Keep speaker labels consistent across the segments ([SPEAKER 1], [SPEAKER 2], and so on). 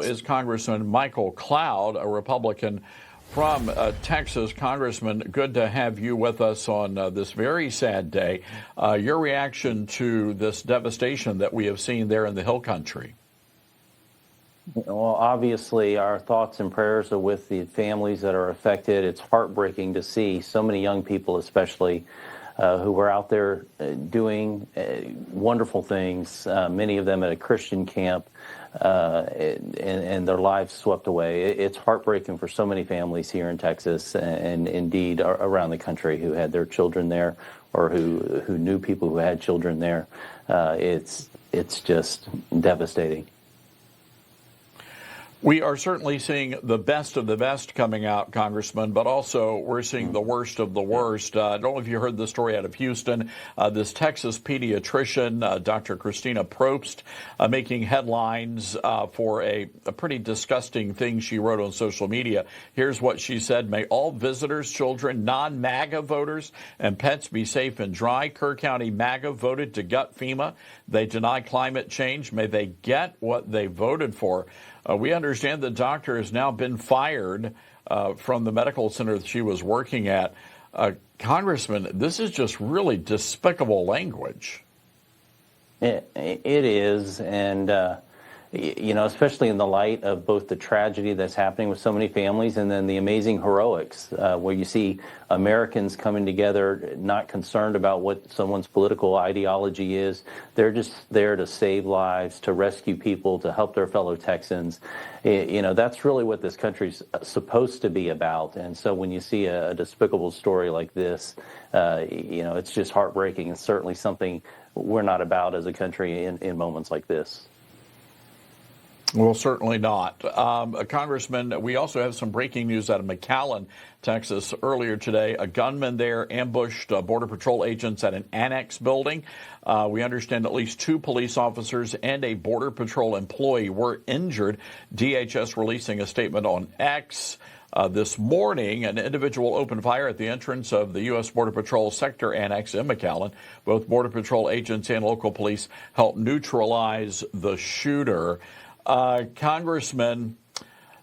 [SPEAKER 1] Is Congressman Michael Cloud, a Republican from Texas. Congressman, good to have you with us on this very sad day. Your reaction to this devastation that we have seen there in the Hill Country?
[SPEAKER 2] Well, obviously, our thoughts and prayers are with the families that are affected. It's heartbreaking to see so many young people, especially, who were out there doing wonderful things, many of them at a Christian camp, and their lives swept away. It's heartbreaking for so many families here in Texas and indeed around the country who had their children there or who knew people who had children there. It's just devastating.
[SPEAKER 1] We are certainly seeing the best of the best coming out, Congressman, but also we're seeing the worst of the worst. I don't know if you heard the story out of Houston. This Texas pediatrician, Dr. Christina Probst, making headlines for a pretty disgusting thing she wrote on social media. Here's what she said. May all visitors, children, non-MAGA voters, and pets be safe and dry. Kerr County MAGA voted to gut FEMA. They deny climate change. May they get what they voted for. We understand the doctor has now been fired from the medical center that she was working at. Congressman, this is just really despicable language.
[SPEAKER 2] It is, and especially in the light of both the tragedy that's happening with so many families and then the amazing heroics, where you see Americans coming together, not concerned about what someone's political ideology is. They're just there to save lives, to rescue people, to help their fellow Texans. That's really what this country's supposed to be about. And so when you see a despicable story like this, it's just heartbreaking. It's certainly something we're not about as a country in moments like this.
[SPEAKER 1] Well, certainly not. Congressman, we also have some breaking news out of McAllen, Texas. Earlier today, a gunman there ambushed Border Patrol agents at an annex building. We understand at least 2 police officers and a Border Patrol employee were injured. DHS releasing a statement on X. This morning, an individual opened fire at the entrance of the U.S. Border Patrol sector annex in McAllen. Both Border Patrol agents and local police helped neutralize the shooter. Congressman,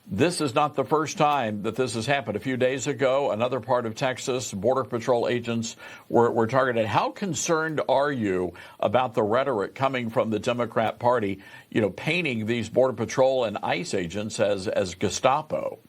[SPEAKER 1] this is not the first time that this has happened. A few days ago, another part of Texas, Border Patrol agents were targeted. How concerned are you about the rhetoric coming from the Democrat Party, painting these Border Patrol and ICE agents as Gestapo?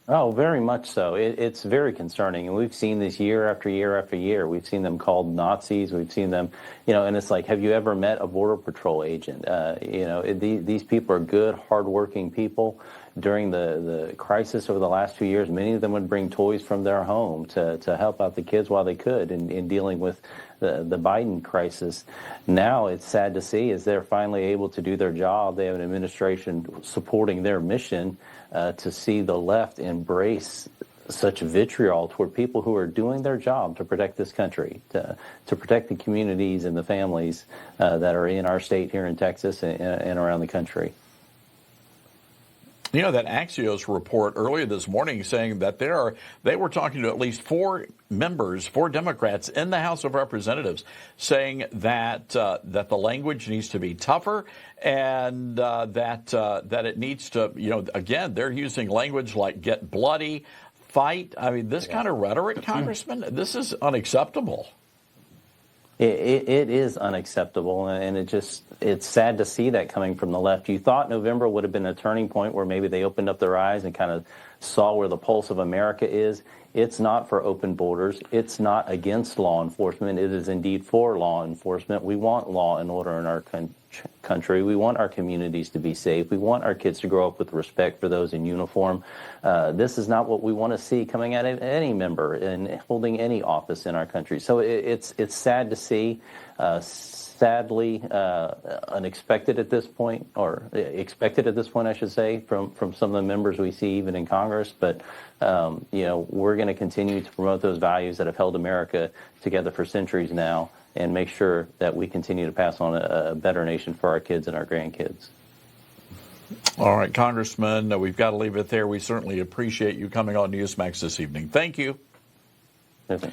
[SPEAKER 2] Oh, very much so. It's very concerning. And we've seen this year after year after year. We've seen them called Nazis. We've seen them, and it's like, have you ever met a Border Patrol agent? These people are good, hardworking people. During the crisis over the last 2 years, many of them would bring toys from their home to help out the kids while they could in dealing with the Biden crisis. Now it's sad to see as they're finally able to do their job. They have an administration supporting their mission to see the left embrace such vitriol toward people who are doing their job to protect this country, to protect the communities and the families that are in our state here in Texas and around the country.
[SPEAKER 1] That Axios report earlier this morning saying that they were talking to at least 4 Democrats in the House of Representatives, saying that the language needs to be tougher and that it needs to, again, they're using language like get bloody, fight. I mean, this kind of rhetoric, Congressman, this is unacceptable.
[SPEAKER 2] It is unacceptable, and it's sad to see that coming from the left. You thought November would have been a turning point where maybe they opened up their eyes and kind of saw where the pulse of America is. It's not for open borders. It's not against law enforcement. It is indeed for law enforcement. We want law and order in our country. We want our communities to be safe. We want our kids to grow up with respect for those in uniform. This is not what we want to see coming out of any member and holding any office in our country. So it's sad to see. Sadly, unexpected at this point, or expected at this point, I should say, from some of the members we see even in Congress. But, we're going to continue to promote those values that have held America together for centuries now and make sure that we continue to pass on a better nation for our kids and our grandkids.
[SPEAKER 1] All right, Congressman, we've got to leave it there. We certainly appreciate you coming on Newsmax this evening. Thank you.
[SPEAKER 2] Okay.